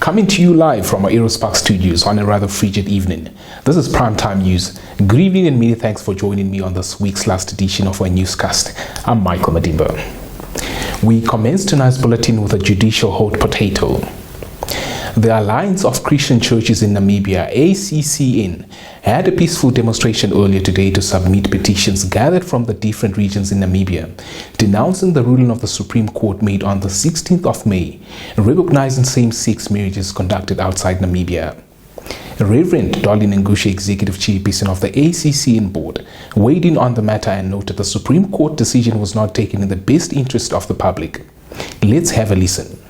Coming to you live from our Aerospark studios on a rather frigid evening. This is Primetime News. Good evening and many thanks for joining me on this week's last edition of our newscast. I'm Michael Madimba. We commence tonight's bulletin with a judicial hot potato. The Alliance of Christian Churches in Namibia, ACCN, had a peaceful demonstration earlier today to submit petitions gathered from the different regions in Namibia, denouncing the ruling of the Supreme Court made on the 16th of May, recognizing same-sex marriages conducted outside Namibia. Reverend Darlene Ngushe, Executive Chairperson of the ACCN board, weighed in on the matter and noted the Supreme Court decision was not taken in the best interest of the public. Let's have a listen.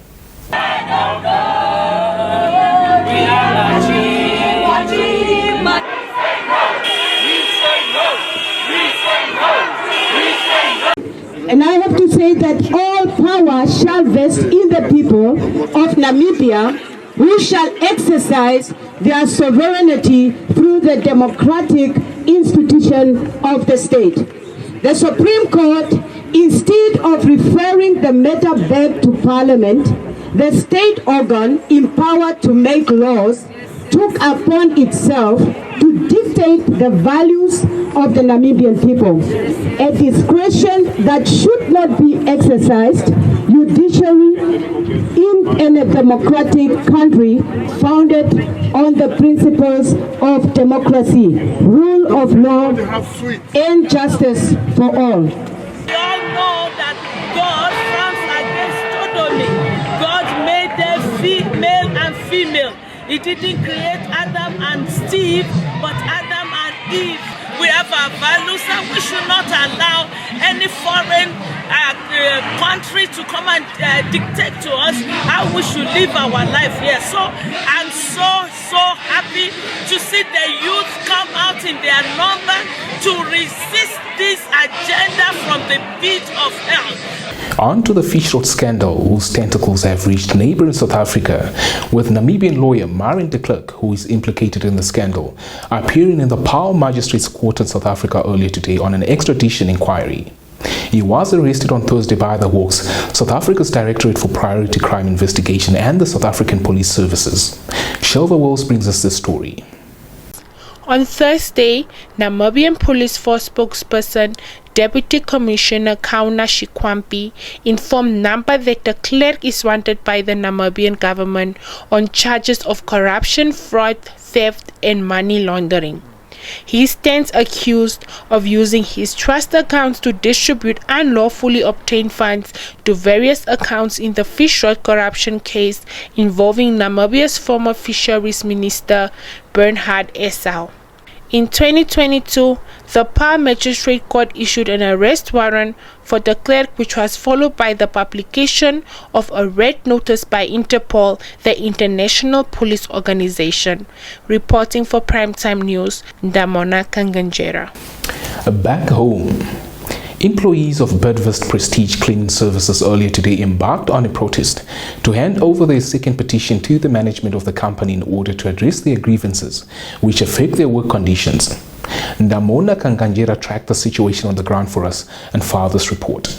And I have to say that all power shall vest in the people of Namibia, who shall exercise their sovereignty through the democratic institution of the state. The Supreme Court, instead of referring the matter back to Parliament, the state organ empowered to make laws, took upon itself to dictate the values of the Namibian people, a discretion that should not be exercised judicially in a democratic country founded on the principles of democracy, rule of law, and justice for all. We all know that God frowns against sodomy. God made them male and female. He didn't create Adam and Steve, but Adam and Eve. We have our values and we should not allow any foreign country to come and dictate to us how we should live our life here. So I'm so happy to see the youth come out in their number to resist this agenda from the pit of hell. On to the fish rot scandal, whose tentacles have reached neighboring South Africa, with Namibian lawyer Marin de Klerk, who is implicated in the scandal, appearing in the Paarl Magistrates Court in South Africa earlier today on an extradition inquiry. He was arrested on Thursday by the Hawks, South Africa's Directorate for Priority Crime Investigation, and the South African Police Services. Shelva Wells brings us this story. On Thursday, Namibian Police Force spokesperson Deputy Commissioner Kauna Shikwampi informed NAMPA that de Klerk is wanted by the Namibian government on charges of corruption, fraud, theft, and money laundering. He stands accused of using his trust accounts to distribute unlawfully obtained funds to various accounts in the fish rot corruption case involving Namibia's former fisheries minister Bernhard Esau. In 2022, the Paarl Magistrate Court issued an arrest warrant for de Klerk, which was followed by the publication of a red notice by Interpol, the international police organization. Reporting for Primetime News, Ndamona Kanganjera. Back home, employees of Bidvest Prestige Cleaning Services earlier today embarked on a protest to hand over their second petition to the management of the company in order to address their grievances, which affect their work conditions. Ndamona Kanganjera tracked the situation on the ground for us and filed this report.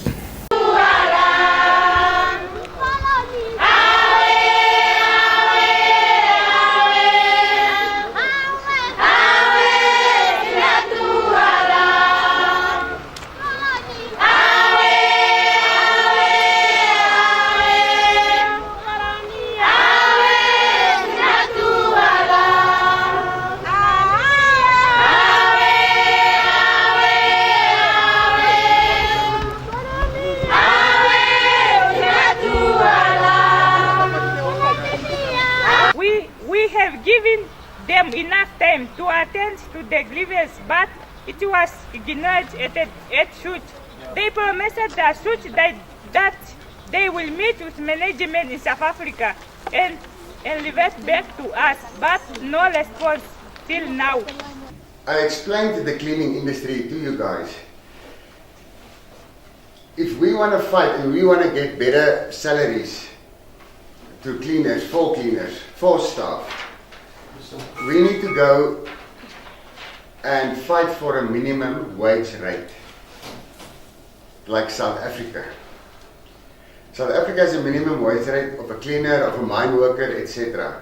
Given them enough time to attend to the grievance, but it was ignored at shoot. They promised the shoot that they will meet with management in South Africa and revert back to us, but no response till now. I explained the cleaning industry to you guys. If we want to fight and we want to get better salaries to cleaners, for staff, we need to go and fight for a minimum wage rate, like South Africa. South Africa has a minimum wage rate of a cleaner, of a mine worker, etc.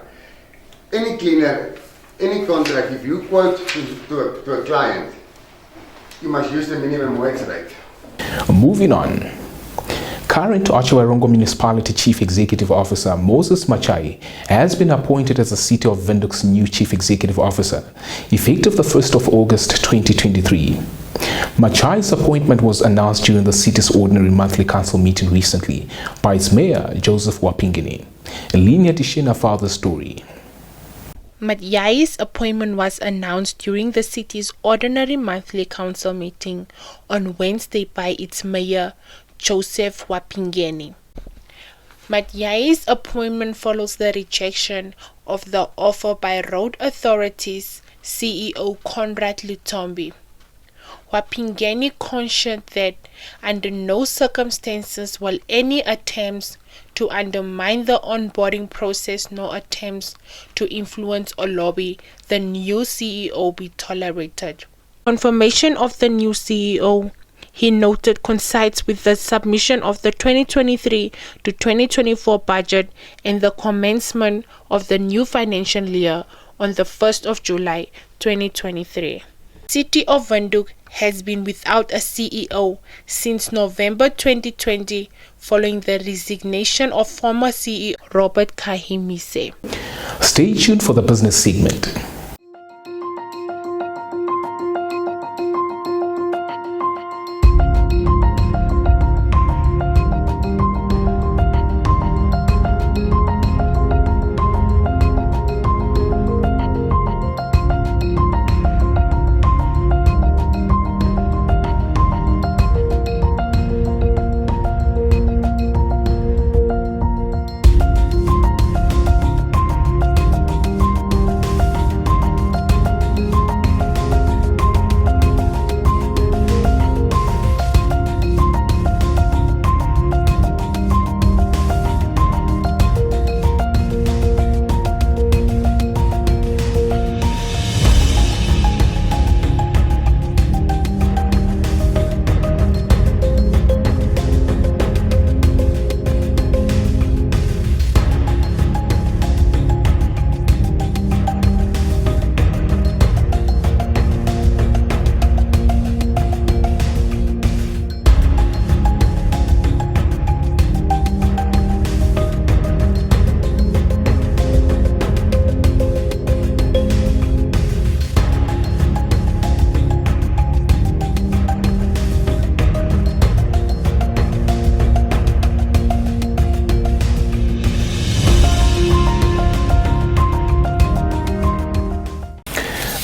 Any cleaner, any contract, if you quote to a client, you must use the minimum wage rate. Moving on. Current Otjiwarongo Municipality Chief Executive Officer Moses Machai has been appointed as the City of Windhoek's new Chief Executive Officer, effective the 1st of August 2023. Machai's appointment was announced during the city's ordinary monthly council meeting recently by its mayor, Joseph Wapingene. Linia Tishina father's story. Machai's appointment was announced during the city's ordinary monthly council meeting on Wednesday by its mayor, Joseph Wapingene. Machai's appointment follows the rejection of the offer by Road Authority's CEO Conrad Lutombi. Wapingene cautioned that under no circumstances will any attempts to undermine the onboarding process nor attempts to influence or lobby the new CEO be tolerated. Confirmation of the new CEO, he noted, coincides with the submission of the 2023 to 2024 budget and the commencement of the new financial year on the 1st of July 2023. City of Windhoek has been without a CEO since November 2020 following the resignation of former CEO Robert Kahimise. Stay tuned for the business segment.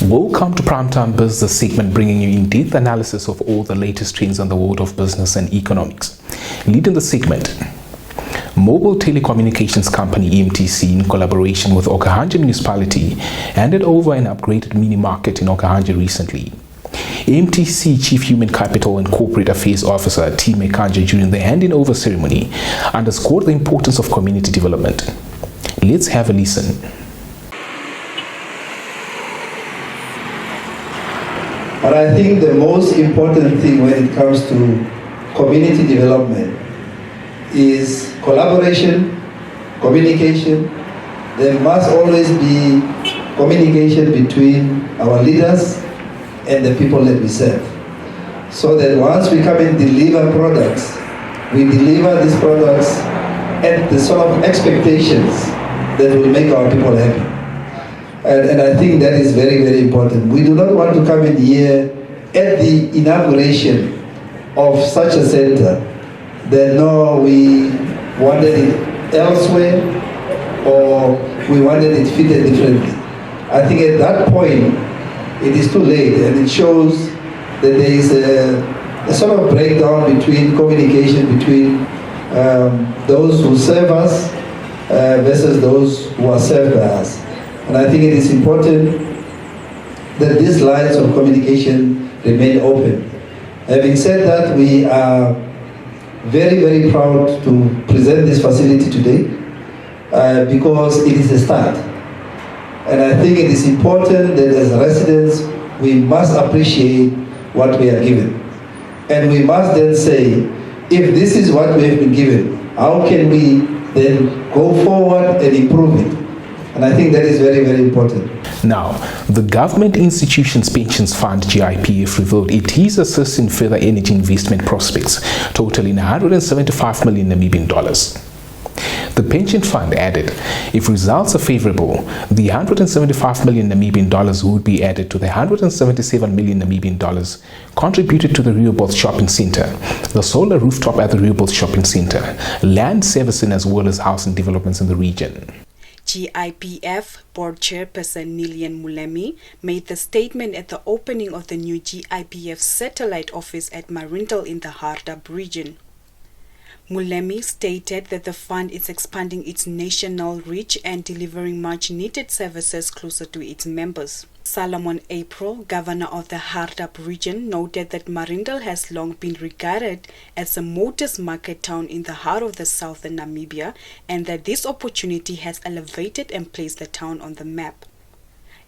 Welcome to Primetime Business segment, bringing you in-depth analysis of all the latest trends in the world of business and economics. Leading the segment, mobile telecommunications company MTC, in collaboration with Okahandja Municipality, handed over an upgraded mini market in Okahandja recently. MTC Chief Human Capital and Corporate Affairs Officer T. Mekanja, during the handing over ceremony, underscored the importance of community development. Let's have a listen. But I think the most important thing when it comes to community development is collaboration, communication. There must always be communication between our leaders and the people that we serve. So that once we come and deliver products, we deliver these products at the sort of expectations that will make our people happy. And I think that is very, very important. We do not want to come in here at the inauguration of such a center that no, we wanted it elsewhere or we wanted it fitted differently. I think at that point, it is too late, and it shows that there is a sort of breakdown between communication between those who serve us versus those who are served by us. And I think it is important that these lines of communication remain open. Having said that, we are very, very proud to present this facility today because it is a start. And I think it is important that as residents, we must appreciate what we are given. And we must then say, if this is what we have been given, how can we then go forward and improve it? And I think that is very, very important. Now, the Government Institutions Pensions Fund, GIPF, revealed it is assessing further energy investment prospects, totaling 175 million Namibian dollars. The pension fund added, if results are favorable, the 175 million Namibian dollars would be added to the 177 million Namibian dollars contributed to the Rehoboth Shopping Center, the solar rooftop at the Rehoboth Shopping Center, land servicing as well as housing developments in the region. GIPF Board Chairperson Nilian Mulemi made the statement at the opening of the new GIPF satellite office at Marindal in the Hardap region. Mulemi stated that the fund is expanding its national reach and delivering much-needed services closer to its members. Solomon April, governor of the Hardap region, noted that Marindal has long been regarded as a motors market town in the heart of the southern Namibia, and that this opportunity has elevated and placed the town on the map.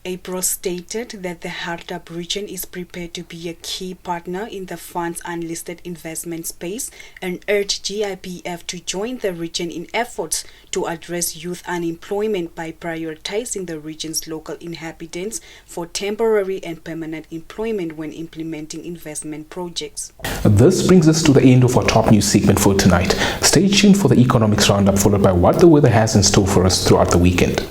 April stated that the Hardap region is prepared to be a key partner in the fund's unlisted investment space and urged GIPF to join the region in efforts to address youth unemployment by prioritizing the region's local inhabitants for temporary and permanent employment when implementing investment projects. This brings us to the end of our top news segment for tonight. Stay tuned for the economics roundup, followed by what the weather has in store for us throughout the weekend.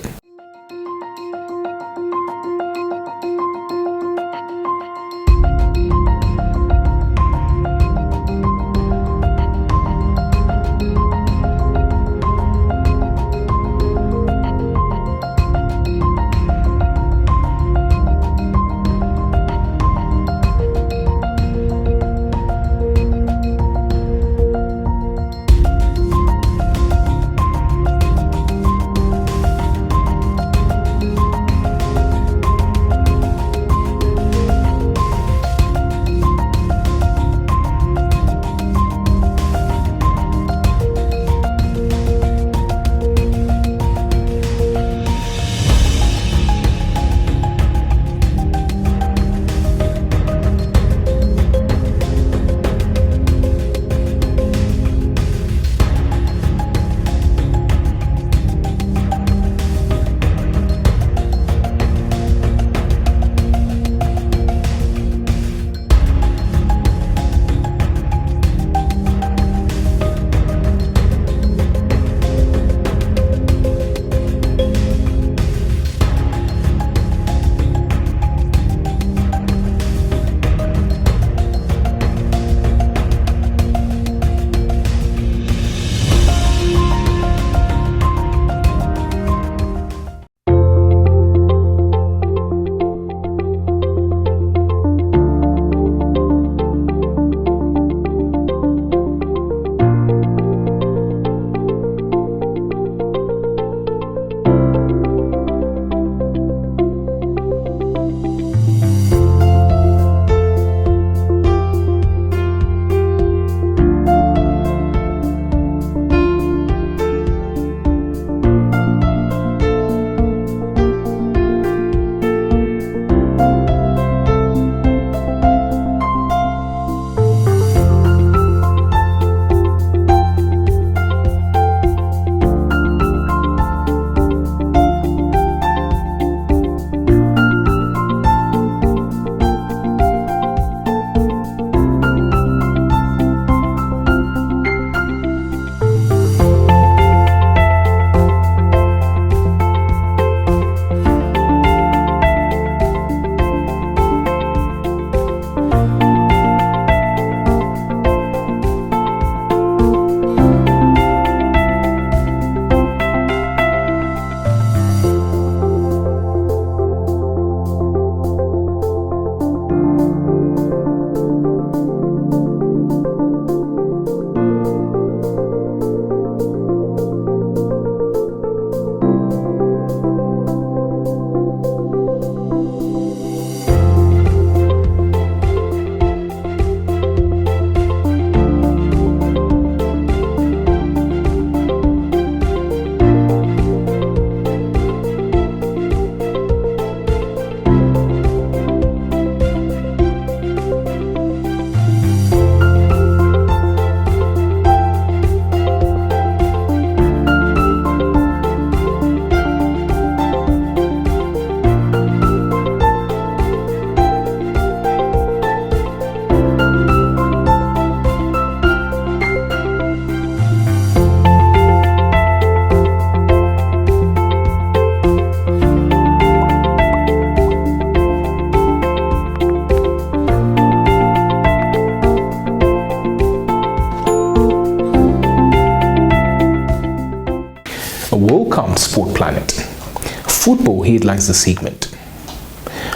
Football headlines the segment.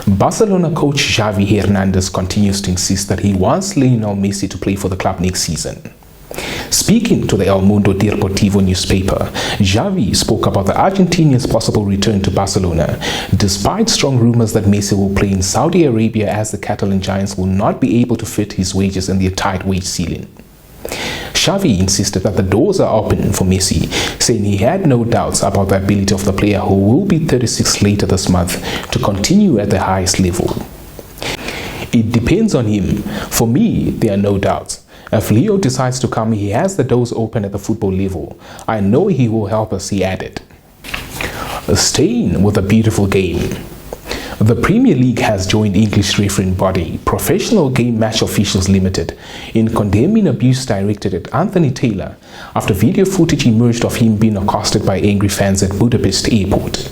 Barcelona coach Xavi Hernandez continues to insist that he wants Lionel Messi to play for the club next season. Speaking to the El Mundo Deportivo newspaper, Xavi spoke about the Argentinian's possible return to Barcelona, despite strong rumors that Messi will play in Saudi Arabia as the Catalan Giants will not be able to fit his wages in their tight wage ceiling. Xavi insisted that the doors are open for Messi, saying he had no doubts about the ability of the player, who will be 36 later this month, to continue at the highest level. It depends on him. For me, there are no doubts. If Leo decides to come, he has the doors open at the football level. I know he will help us, he added. Staying with a beautiful game. The Premier League has joined English refereeing body Professional Game Match Officials Limited in condemning abuse directed at Anthony Taylor after video footage emerged of him being accosted by angry fans at Budapest airport.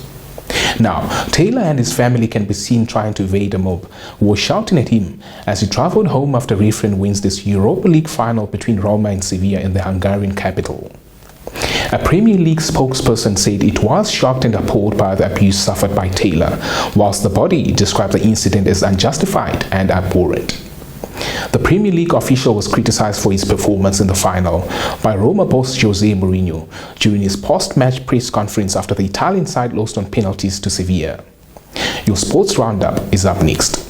Now, Taylor and his family can be seen trying to evade a mob who was shouting at him as he traveled home after refereeing Wednesday's Europa League final between Roma and Sevilla in the Hungarian capital. A Premier League spokesperson said it was shocked and appalled by the abuse suffered by Taylor, whilst the body described the incident as unjustified and abhorrent. The Premier League official was criticized for his performance in the final by Roma boss Jose Mourinho during his post-match press conference after the Italian side lost on penalties to Sevilla. Your sports roundup is up next.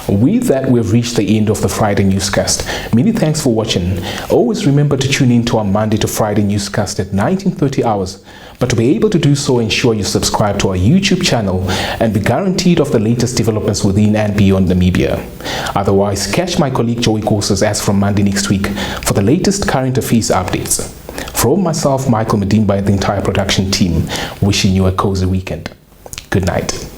With that, we've reached the end of the Friday newscast. Many thanks for watching. Always remember to tune in to our Monday to Friday newscast at 19:30 hours. But to be able to do so, ensure you subscribe to our YouTube channel and be guaranteed of the latest developments within and beyond Namibia. Otherwise, catch my colleague Joey Courses as from Monday next week for the latest current affairs updates. From myself, Michael Medimba, and the entire production team, wishing you a cozy weekend. Good night.